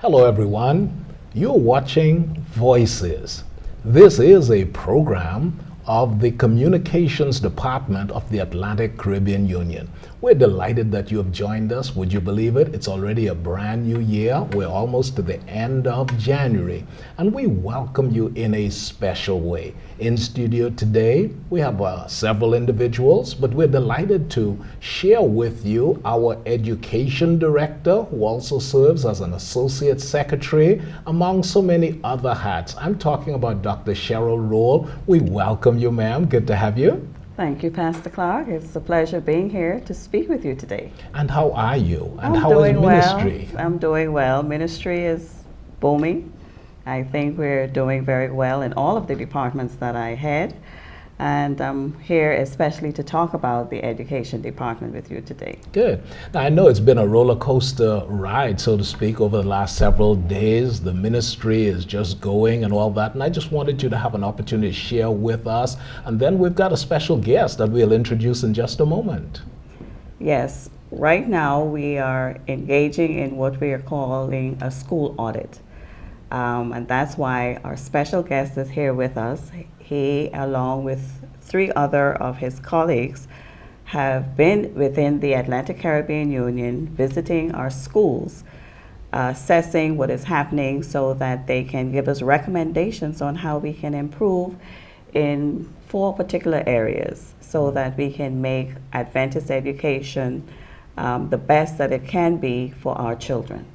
Hello, everyone. You're watching Voices. This is a program of the Communications Department of the Atlantic Caribbean Union. We're delighted that you have joined us. Would you believe it? It's already a brand new year. We're almost to the end of January, and we welcome you in a special way. In studio today, we have several individuals, but we're delighted to share with you our Education Director, who also serves as an Associate Secretary, among so many other hats. I'm talking about Dr. Cheryl Rolle. We welcome you, ma'am. Good to have you. Thank you, Pastor Clarke. It's a pleasure being here to speak with you today. And how are you? And I'm how is doing ministry? well. I'm doing well. Ministry is booming. I think we're doing very well in all of the departments that I head. And I'm here especially to talk about the education department with you today. Good. Now, I know it's been a roller coaster ride, so to speak, over the last several days. The ministry is just going and all that. And I just wanted you to have an opportunity to share with us. And then we've got a special guest that we'll introduce in just a moment. Yes. Right now we are engaging in what we are calling a school audit. And that's why our special guest is here with us. He, along with 3 other of his colleagues, have been within the Atlantic Caribbean Union visiting our schools, assessing what is happening so that they can give us recommendations on how we can improve in 4 particular areas so that we can make Adventist education the best that it can be for our children.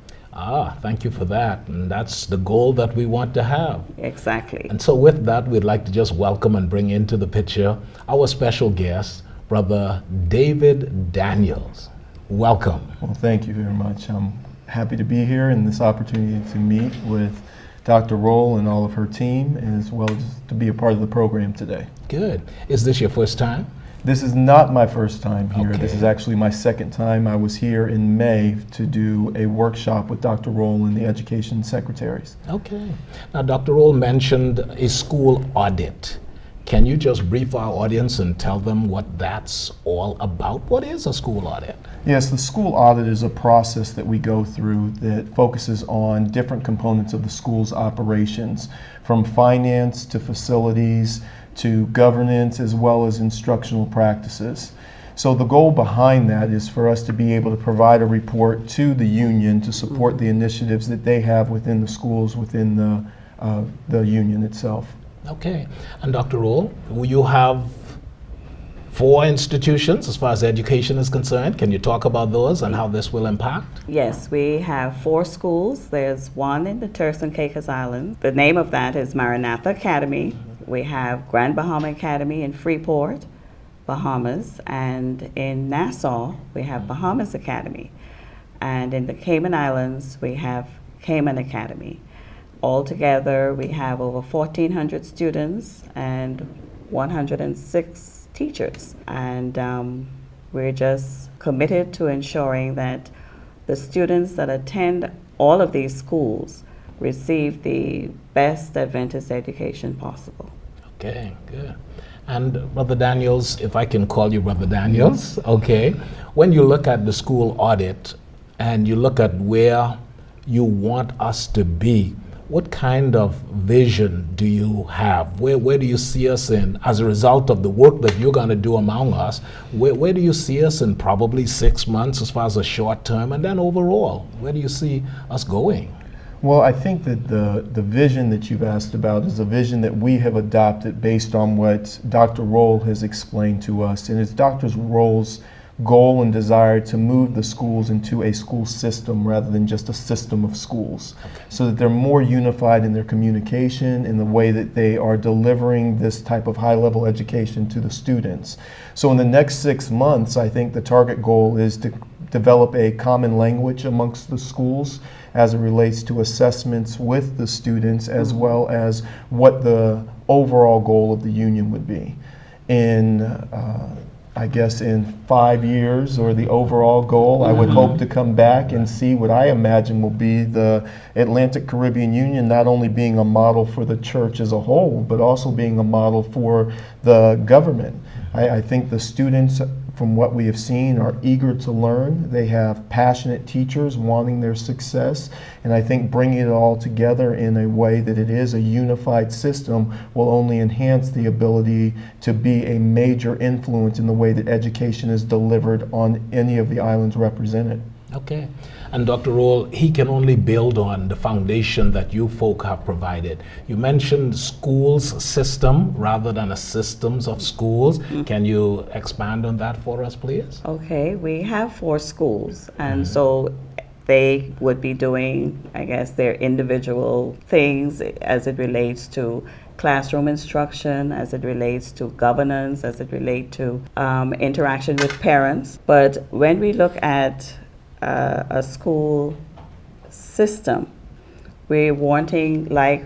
Thank you for that. And that's the goal that we want to have. Exactly. And so with that, we'd like to just welcome and bring into the picture our special guest, Brother David Daniels. Welcome. Well, thank you very much. I'm happy to be here and this opportunity to meet with Dr. Rolle and all of her team, as well as to be a part of the program today. Good. Is this your first time? This is not my first time here. Okay. This is actually my second time. I was here in May to do a workshop with Dr. Rolle and the education secretaries. Okay. Now, Dr. Rolle mentioned a school audit. Can you just brief our audience and tell them what that's all about? What is a school audit? Yes, the school audit is a process that we go through that focuses on different components of the school's operations, from finance to facilities to governance, as well as instructional practices. So the goal behind that is for us to be able to provide a report to the union to support the initiatives that they have within the schools, within the union itself. Okay. And Dr. Rolle, you have 4 institutions as far as education is concerned. Can you talk about those and how this will impact? Yes, we have 4 schools. There's one in the Turks and Caicos Islands. The name of that is Maranatha Academy. We have Grand Bahama Academy in Freeport, Bahamas, and in Nassau we have Bahamas Academy. And in the Cayman Islands we have Cayman Academy. Altogether we have over 1,400 students and 106 teachers. And we're just committed to ensuring that the students that attend all of these schools receive the best Adventist education possible. Okay, good. And Brother Daniels, if I can call you Brother Daniels, okay. When you look at the school audit and you look at where you want us to be, what kind of vision do you have? Where do you see us in, as a result of the work that you're going to do among us, where do you see us in probably 6 months as far as a short term, and then overall, where do you see us going? Well, I think that the vision that you've asked about is a vision that we have adopted based on what Dr. Rolle has explained to us. And it's Dr. Rolle's goal and desire to move the schools into a school system rather than just a system of schools, so that they're more unified in their communication, in the way that they are delivering this type of high-level education to the students. So in the next 6 months, I think the target goal is to develop a common language amongst the schools as it relates to assessments with the students, as well as what the overall goal of the union would be. I guess in 5 years, or the overall goal, I would hope to come back and see what I imagine will be the Atlantic Caribbean Union not only being a model for the church as a whole, but also being a model for the government. I think the students from what we have seen, are eager to learn. They have passionate teachers wanting their success. And I think bringing it all together in a way that it is a unified system will only enhance the ability to be a major influence in the way that education is delivered on any of the islands represented. Okay. And Dr. Rolle, he can only build on the foundation that you folk have provided. You mentioned schools system rather than a systems of schools. Can you expand on that for us, please? Okay, we have 4 schools, and so they would be doing, I guess, their individual things as it relates to classroom instruction, as it relates to governance, as it relates to interaction with parents. But when we look at a school system, we're wanting, like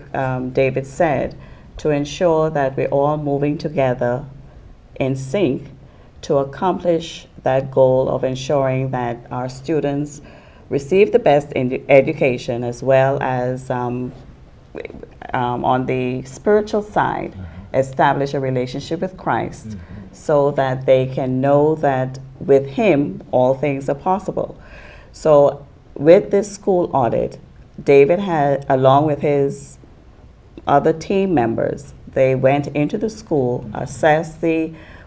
David said, to ensure that we're all moving together in sync to accomplish that goal of ensuring that our students receive the best education, as well as on the spiritual side, establish a relationship with Christ, so that they can know that with Him all things are possible. So with this school audit, David had, along with his other team members, they went into the school, assessed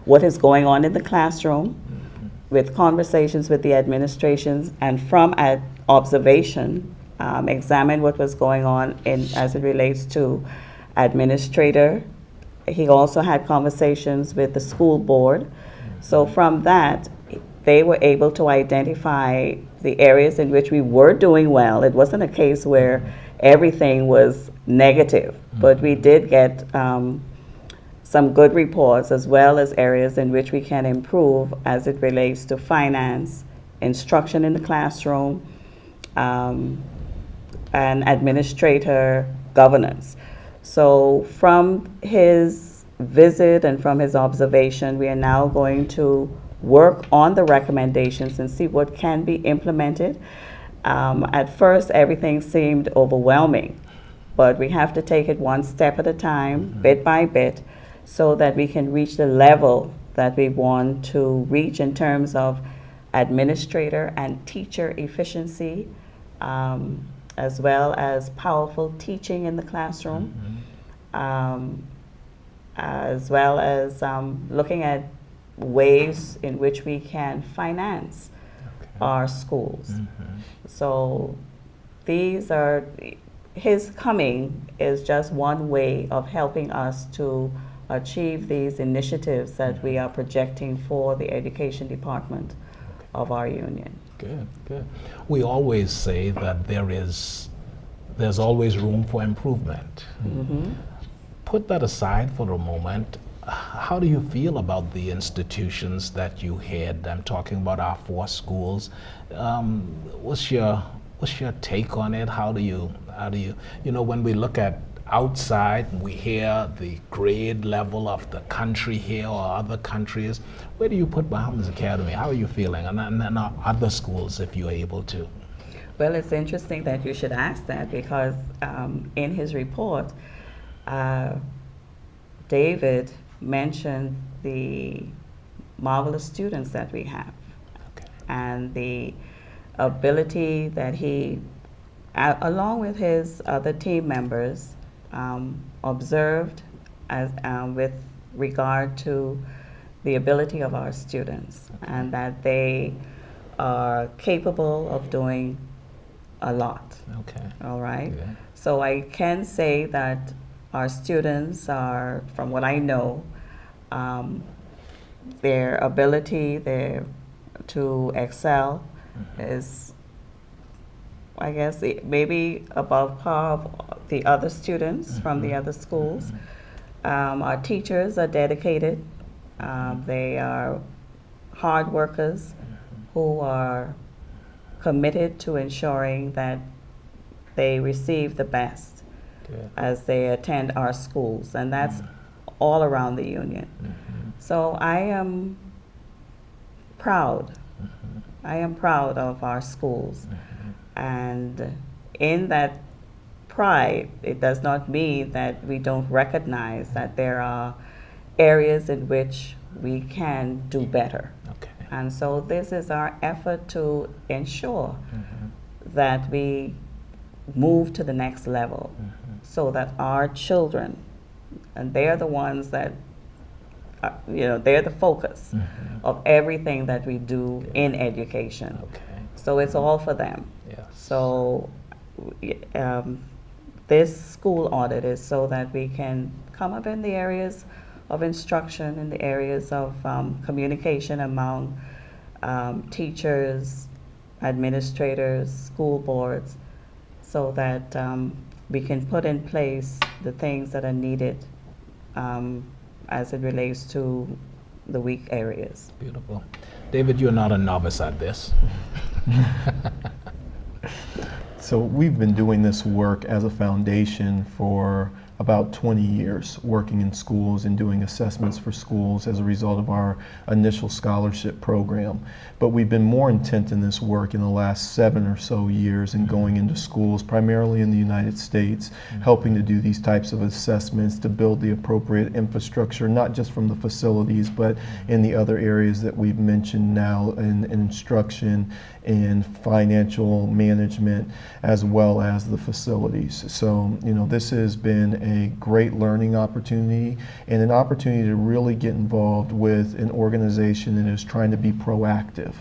what is going on in the classroom, with conversations with the administrations, and from observation, examined what was going on as it relates to administrator. He also had conversations with the school board. So from that, they were able to identify the areas in which we were doing well. It wasn't a case where everything was negative, but we did get some good reports, as well as areas in which we can improve as it relates to finance, instruction in the classroom, and administrator governance. So from his visit and from his observation, we are now going to work on the recommendations and see what can be implemented. At first, everything seemed overwhelming, but we have to take it one step at a time, bit by bit, so that we can reach the level that we want to reach in terms of administrator and teacher efficiency, as well as powerful teaching in the classroom, as well as looking at ways in which we can finance our schools. So his coming is just one way of helping us to achieve these initiatives that we are projecting for the education department of our union. Good, good. We always say that there's always room for improvement. Put that aside for a moment. How do you feel about the institutions that you head? I'm talking about our 4 schools. What's your take on it? How do you, when we look at outside, we hear the grade level of the country here or other countries. Where do you put Bahamas Academy? How are you feeling? And then other schools, if you're able to. Well, it's interesting that you should ask that, because in his report, David mentioned the marvelous students that we have, and the ability that he, along with his other team members, observed as with regard to the ability of our students, and that they are capable of doing a lot. All right. So I can say that our students are, from what I know, their ability to excel is, I guess, maybe above par of the other students from the other schools. Our teachers are dedicated. They are hard workers who are committed to ensuring that they receive the best as they attend our schools, and that's all around the union. So I am proud. I am proud of our schools, and in that pride, it does not mean that we don't recognize that there are areas in which we can do better. And so this is our effort to ensure that we move to the next level so that our children, and they're the ones that, they're the focus of everything that we do in education. Okay. So it's all for them. Yes. So this school audit is so that we can come up in the areas of instruction, in the areas of communication among teachers, administrators, school boards, so that we can put in place the things that are needed as it relates to the weak areas. Beautiful. David, you're not a novice at this. So we've been doing this work as a foundation for about 20 years, working in schools and doing assessments for schools as a result of our initial scholarship program. But we've been more intent in this work in the last 7 or so years in going into schools, primarily in the United States, helping to do these types of assessments to build the appropriate infrastructure, not just from the facilities, but in the other areas that we've mentioned now in instruction, in financial management, as well as the facilities. So, this has been a great learning opportunity and an opportunity to really get involved with an organization that is trying to be proactive.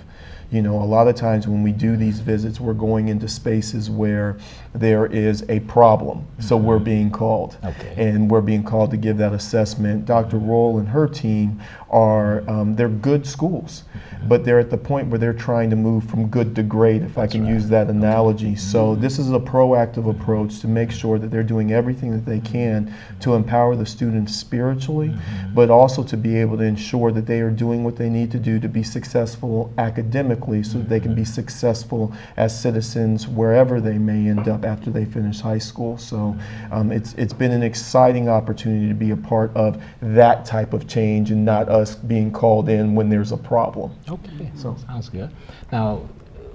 A lot of times when we do these visits, we're going into spaces where there is a problem. So we're being called. Okay. And we're being called to give that assessment. Dr. Rolle and her team are, they're good schools, but they're at the point where they're trying to move from good to great, if I can use that analogy. So this is a proactive approach to make sure that they're doing everything that they can to empower the students spiritually, but also to be able to ensure that they are doing what they need to do to be successful academically, so that they can be successful as citizens wherever they may end up after they finish high school. So it's been an exciting opportunity to be a part of that type of change and not us being called in when there's a problem. Okay, so sounds good. Now,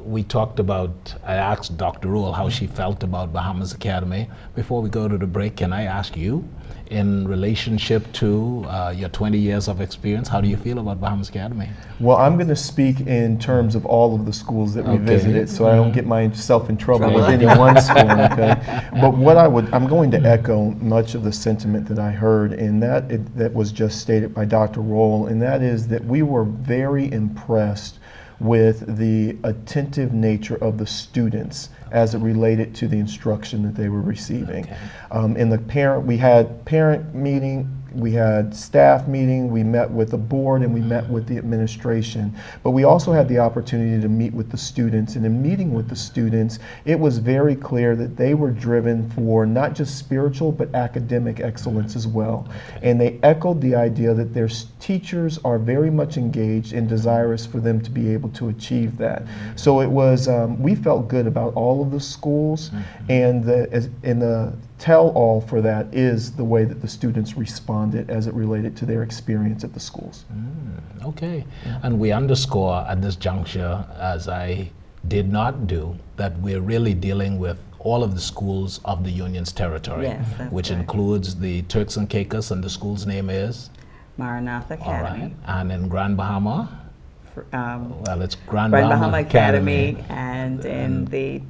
I asked Dr. Rolle how she felt about Bahamas Academy. Before we go to the break, can I ask you, in relationship to your 20 years of experience, how do you feel about Bahamas Academy? Well, I'm going to speak in terms of all of the schools that we visited, so I don't get myself in trouble with any one school, okay? But I'm going to echo much of the sentiment that I heard, and that was just stated by Dr. Rolle, and that is that we were very impressed with the attentive nature of the students as it related to the instruction that they were receiving. Okay. We had parent meeting, we had staff meeting, we met with the board, and we met with the administration. But we also had the opportunity to meet with the students, and in meeting with the students, it was very clear that they were driven for not just spiritual, but academic excellence as well. Okay. And they echoed the idea that their teachers are very much engaged and desirous for them to be able to achieve that. So it was, we felt good about all of the schools, and the tell-all for that is the way that the students responded as it related to their experience at the schools. Okay, and we underscore at this juncture, as I did not do, that we're really dealing with all of the schools of the Union's territory, yes, which right. includes the Turks and Caicos, and the school's name is? Maranatha Academy. All right. And in Grand Bahama? Well, it's Grand Bahama Academy, and in the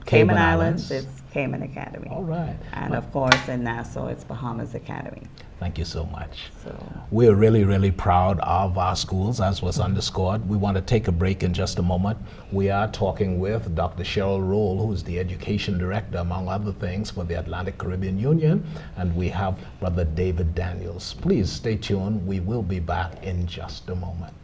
Cayman Islands, it's Cayman Academy. All right. And of course, in Nassau, it's Bahamas Academy. Thank you so much. So we're really, really proud of our schools, as was underscored. We want to take a break in just a moment. We are talking with Dr. Cheryl Rolle, who is the Education Director, among other things, for the Atlantic Caribbean Union, and we have Brother David Daniels. Please stay tuned. We will be back in just a moment.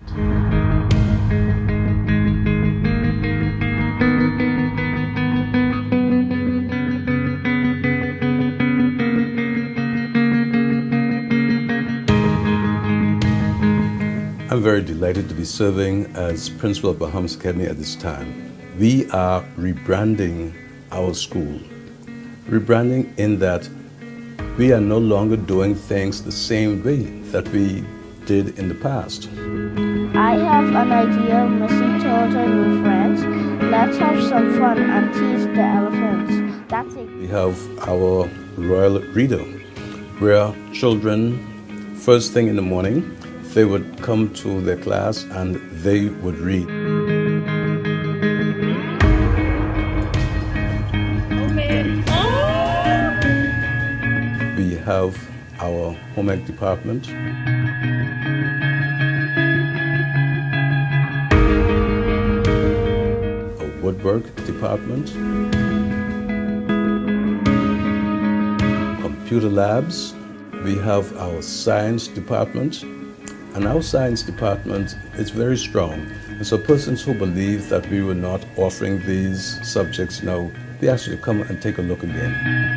I'm very delighted to be serving as principal of Bahamas Academy at this time. We are rebranding our school. Rebranding in that we are no longer doing things the same way that we did in the past. I have an idea of missing children with friends. Let's have some fun and tease the elephants. That's it. We have our Royal Reader, where children, first thing in the morning, they would come to their class and they would read. We have our home ec department. A woodwork department. Computer labs. We have our science department. And our science department is very strong. And so persons who believe that we were not offering these subjects now, they actually come and take a look again.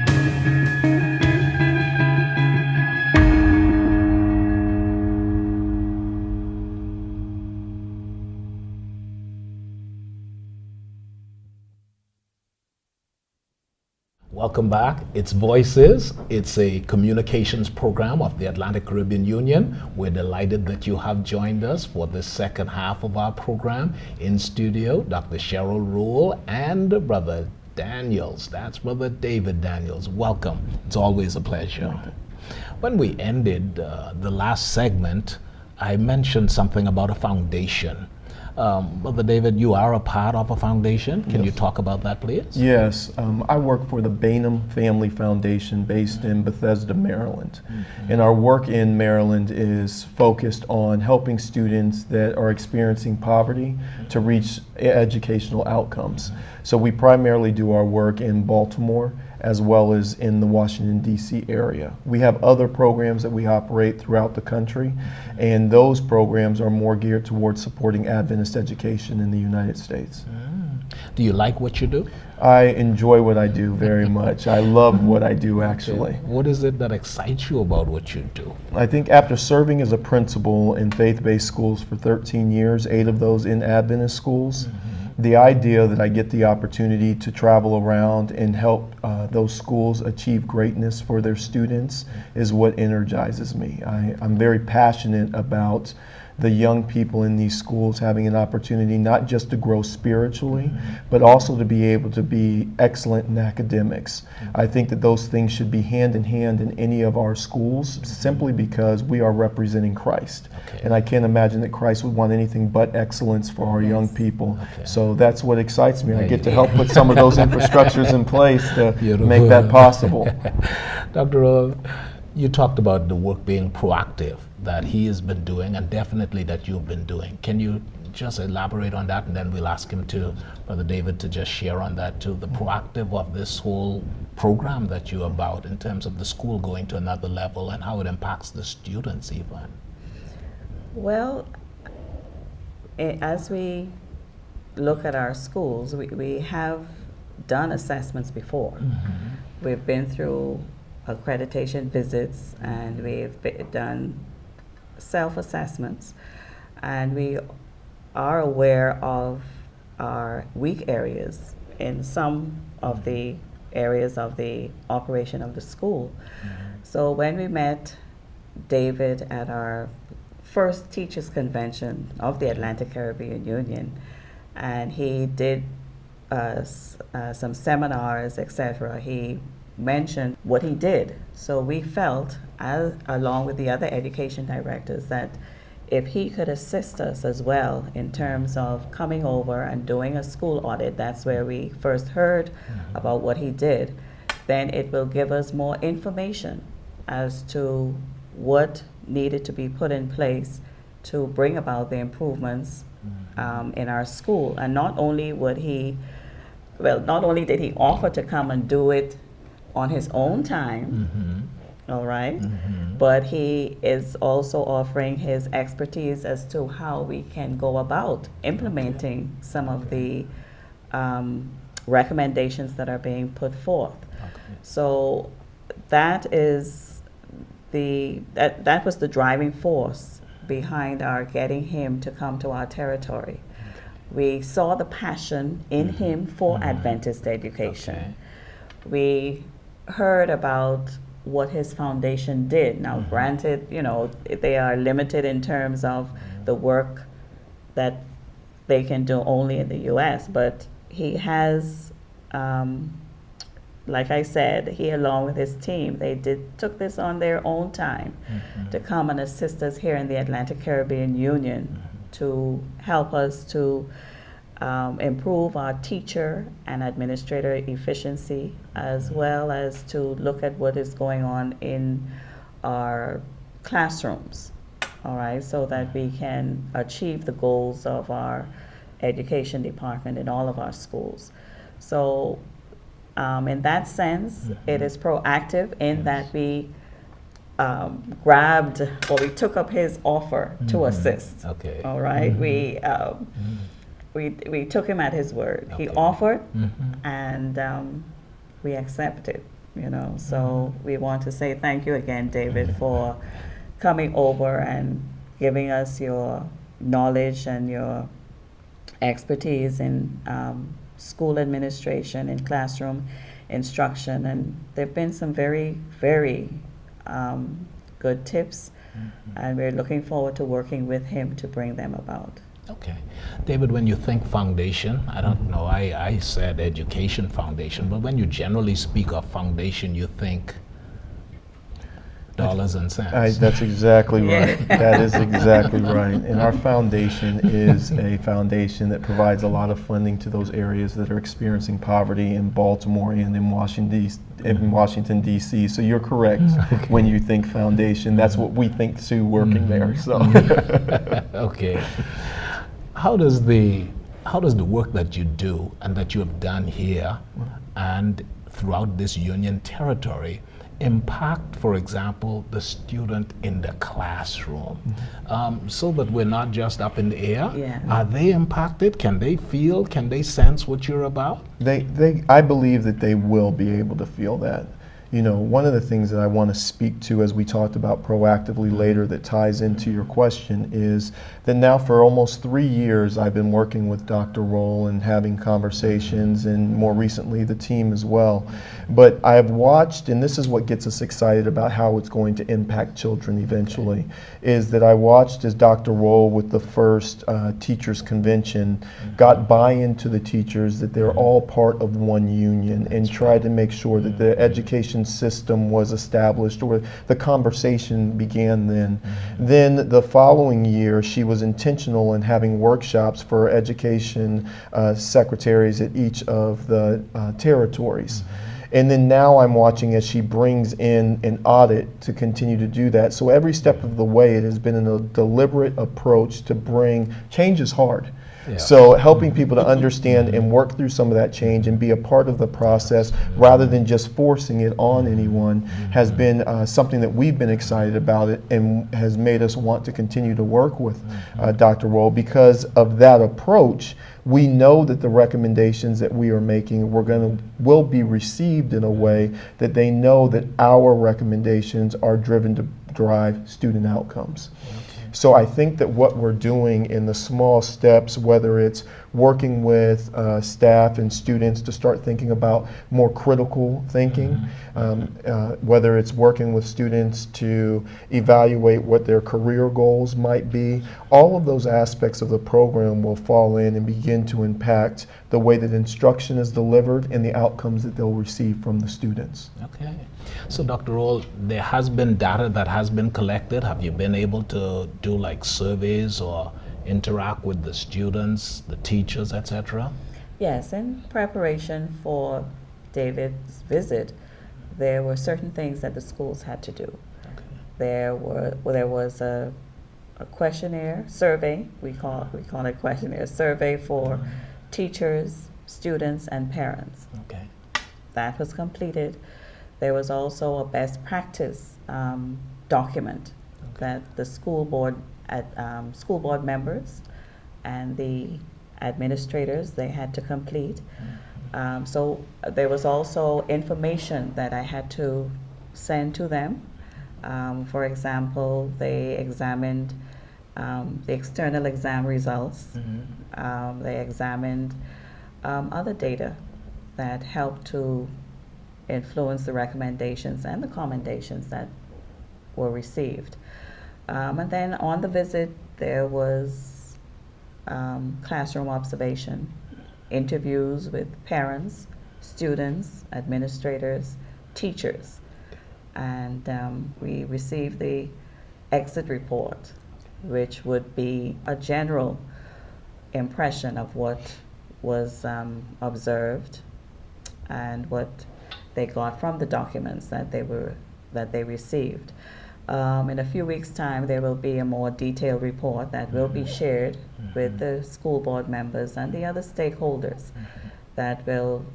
Welcome back. It's Voices. It's a communications program of the Atlantic Caribbean Union. We're delighted that you have joined us for the second half of our program. In studio, Dr. Cheryl Rolle and Brother Daniels. That's Brother David Daniels. Welcome. It's always a pleasure. When we ended the last segment, I mentioned something about a foundation. Brother David, you are a part of a foundation. Can you talk about that, please? Yes, I work for the Bainum Family Foundation based in Bethesda, Maryland. And our work in Maryland is focused on helping students that are experiencing poverty to reach educational outcomes. So we primarily do our work in Baltimore as well as in the Washington, D.C. area. We have other programs that we operate throughout the country, and those programs are more geared towards supporting Adventist education in the United States. Do you like what you do? I enjoy what I do very much. I love what I do, actually. What is it that excites you about what you do? I think after serving as a principal in faith-based schools for 13 years, 8 of those in Adventist schools, the idea that I get the opportunity to travel around and help those schools achieve greatness for their students is what energizes me. I'm very passionate about the young people in these schools having an opportunity not just to grow spiritually, but also to be able to be excellent in academics. I think that those things should be hand in hand in any of our schools simply because we are representing Christ. And I can't imagine that Christ would want anything but excellence for our young people. So that's what excites me. I get to help put some of those infrastructures in place to make that possible. Dr. Rolle, you talked about the work being proactive that he has been doing and definitely that you've been doing. Can you just elaborate on that, and then we'll ask him to, Brother David, to just share on that too, the proactive of this whole program that you're about in terms of the school going to another level and how it impacts the students even? Well, as we look at our schools, we have done assessments before. We've been through accreditation visits and we've done self-assessments, and we are aware of our weak areas in some of the areas of the operation of the school. So when we met David at our first teachers convention of the Atlantic Caribbean Union, and he did some seminars, etc., he mentioned what he did. So we felt, along with the other education directors, that if he could assist us as well in terms of coming over and doing a school audit, that's where we first heard about what he did, then it will give us more information as to what needed to be put in place to bring about the improvements in our school. And not only would he, not only did he offer to come and do it on his own time, all right, but he is also offering his expertise as to how we can go about implementing some of the recommendations that are being put forth. So that is that was the driving force behind our getting him to come to our territory. We saw the passion in him for Adventist education. We heard about what his foundation did. Now, granted, you know, they are limited in terms of the work that they can do only in the U.S., but he has like I said, he along with his team, they took this on their own time to come and assist us here in the Atlantic Caribbean Union to help us to improve our teacher and administrator efficiency, as well as to look at what is going on in our classrooms, all right, so that we can achieve the goals of our education department in all of our schools. So in that sense, it is proactive in that we grabbed, or we took up his offer to assist. Okay. All right, we took him at his word. He offered, and we accepted. You know, so we want to say thank you again, David, for coming over and giving us your knowledge and your expertise in school administration and classroom instruction. And there have been some very, very good tips, and we're looking forward to working with him to bring them about. Okay. David, when you think foundation, I don't know, I said education foundation, but when you generally speak of foundation, you think dollars and cents. That's exactly right. That is exactly right. And our foundation is a foundation that provides a lot of funding to those areas that are experiencing poverty in Baltimore and in Washington, D.C. So you're correct when you think foundation. That's what we think too, working there. So. Okay. How does the work that you do and that you have done here and throughout this union territory impact, for example, the student in the classroom, so that we're not just up in the air? Yeah. Are they impacted? Can they feel? Can they sense what you're about? I believe that they will be able to feel that. You know, one of the things that I want to speak to, as we talked about proactively later, that ties into your question, is that now for almost 3 years I've been working with Dr. Rolle and having conversations, and more recently the team as well. But I've watched, and this is what gets us excited about how it's going to impact children eventually, is that I watched as Dr. Rolle, with the first teachers convention, got buy-in to the teachers that they're all part of one union, and tried to make sure that the education system was established, or the conversation began then. Then the following year, she was intentional in having workshops for education secretaries at each of the territories. And then now I'm watching as she brings in an audit to continue to do that. So every step of the way, it has been a deliberate approach to bring, change is hard. Yeah. So helping people to understand and work through some of that change and be a part of the process rather than just forcing it on anyone has been something that we've been excited about it, and has made us want to continue to work with Dr. Rolle. Because of that approach, we know that the recommendations that we are making will be received in a way that they know that our recommendations are driven to drive student outcomes. So I think that what we're doing in the small steps, whether it's working with staff and students to start thinking about more critical thinking, whether it's working with students to evaluate what their career goals might be, all of those aspects of the program will fall in and begin to impact the way that instruction is delivered and the outcomes that they'll receive from the students. Okay. So Dr. Rolle, there has been data that has been collected. Have you been able to do like surveys or interact with the students, the teachers, etc.? Yes, in preparation for David's visit, there were certain things that the schools had to do. Okay. There was a questionnaire survey, we call it questionnaire survey for teachers, students, and parents. Okay. That was completed. There was also a best practice document that the school board members and the administrators, they had to complete. So there was also information that I had to send to them. For example, they examined the external exam results. They examined other data that helped to influence the recommendations and the commendations that were received. And then on the visit, there was classroom observation, interviews with parents, students, administrators, teachers. And we received the exit report, which would be a general impression of what was observed and what they got from the documents that they received. In a few weeks' time, there will be a more detailed report that will be shared with the school board members and the other stakeholders that will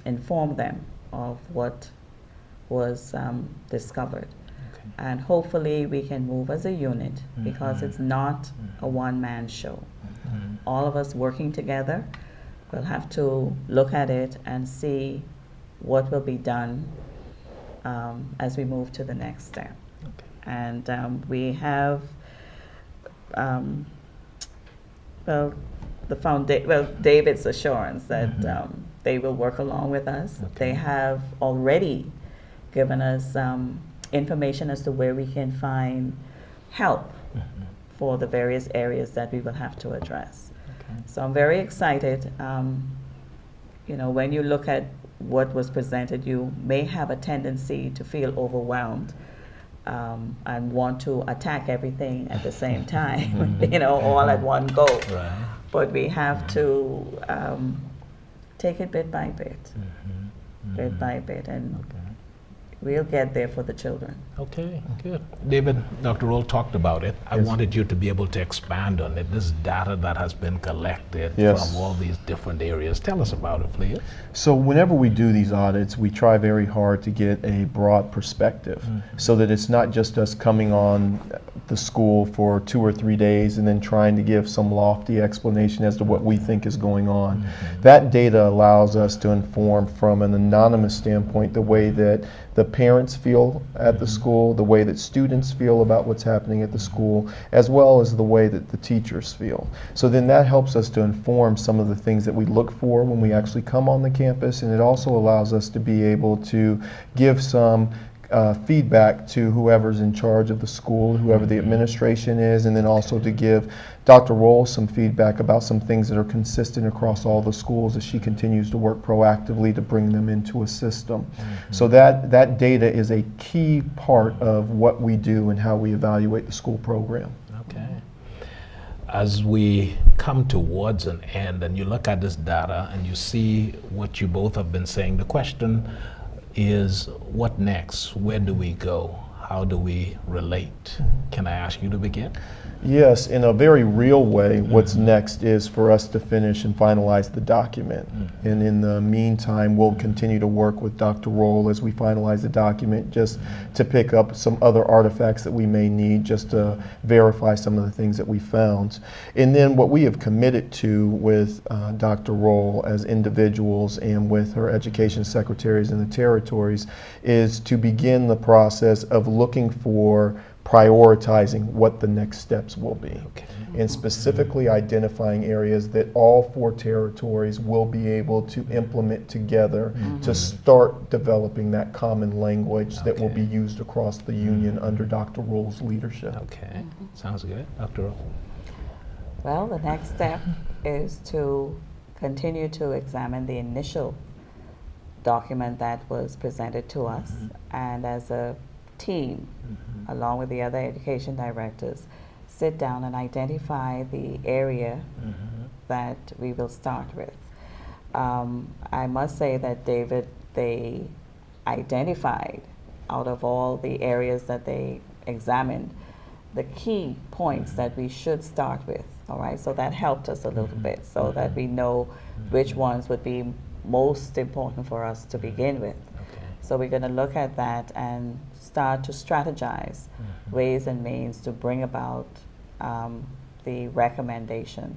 inform them of what was discovered. Okay. And hopefully we can move as a unit, because it's not a one-man show. All of us working together will have to look at it and see what will be done as we move to the next step. Okay. And we have, David's assurance that they will work along with us. Okay. They have already given us information as to where we can find help for the various areas that we will have to address. Okay. So I'm very excited. You know, when you look at what was presented, you may have a tendency to feel overwhelmed and want to attack everything at the same time, you know, all at one go. Right. But we have to take it bit by bit, bit by bit, and Okay. we'll get there for the children. Okay, good. David, Dr. Rolle talked about it. I Yes. wanted you to be able to expand on it, this data that has been collected Yes. from all these different areas. Tell us about it, please. So whenever we do these audits, we try very hard to get a broad perspective so that it's not just us coming on the school for 2 or 3 days and then trying to give some lofty explanation as to what we think is going on. That data allows us to inform from an anonymous standpoint the way that the parents feel at the school, the way that students feel about what's happening at the school, as well as the way that the teachers feel. So then that helps us to inform some of the things that we look for when we actually come on the campus, and it also allows us to be able to give some feedback to whoever's in charge of the school, whoever the administration is, and then also to give Dr. Rolle some feedback about some things that are consistent across all the schools as she continues to work proactively to bring them into a system. So that data is a key part of what we do and how we evaluate the school program. Okay. As we come towards an end and you look at this data and you see what you both have been saying, the question is, what next? Where do we go? How do we relate? Can I ask you to begin? Yes, in a very real way, what's next is for us to finish and finalize the document. And in the meantime, we'll continue to work with Dr. Rolle as we finalize the document, just to pick up some other artifacts that we may need, just to verify some of the things that we found. And then what we have committed to with Dr. Rolle as individuals and with her education secretaries in the territories is to begin the process of looking for prioritizing what the next steps will be, and specifically identifying areas that all 4 territories will be able to implement together to start developing that common language that will be used across the union under Dr. Rolle's leadership. Okay, sounds good. Dr. Rolle? Well, the next step is to continue to examine the initial document that was presented to us, and as a team, along with the other education directors, sit down and identify the area that we will start with. I must say that David, they identified, out of all the areas that they examined, the key points that we should start with, all right? So that helped us a little bit, so that we know which ones would be most important for us to begin with. So we're going to look at that and start to strategize ways and means to bring about the recommendation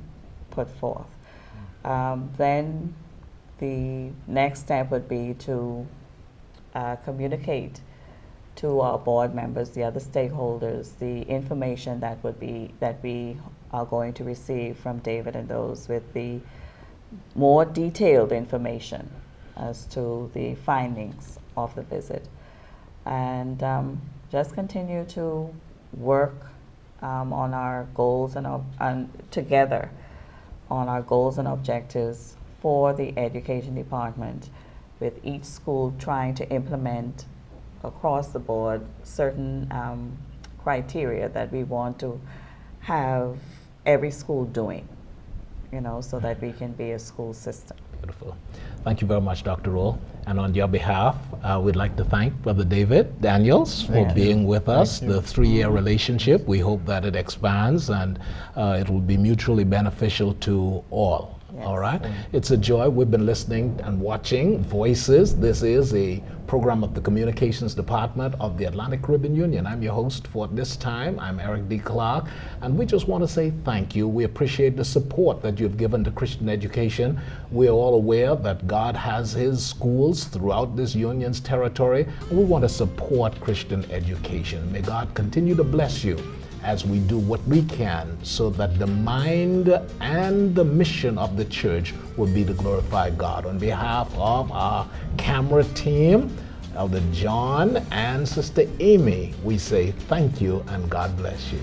put forth. Then the next step would be to communicate to our board members, the other stakeholders, the information that we are going to receive from David and those with the more detailed information as to the findings of the visit, and just continue to work on our goals and together on our goals and objectives for the education department, with each school trying to implement across the board certain criteria that we want to have every school doing, so that we can be a school system. Beautiful. Thank you very much, Dr. Rolle. And on your behalf, we'd like to thank Brother David Daniels for being with us. The 3-year relationship, we hope that it expands and it will be mutually beneficial to all. Yes. All right. It's a joy. We've been listening and watching Voices. This is a program of the Communications Department of the Atlantic Caribbean Union. I'm your host for this time. I'm Eric D. Clarke, and we just want to say thank you. We appreciate the support that you've given to Christian education. We're all aware that God has His schools throughout this union's territory, and we want to support Christian education. May God continue to bless you as we do what we can so that the mind and the mission of the church will be to glorify God. On behalf of our camera team, Elder John and Sister Amy, we say thank you and God bless you.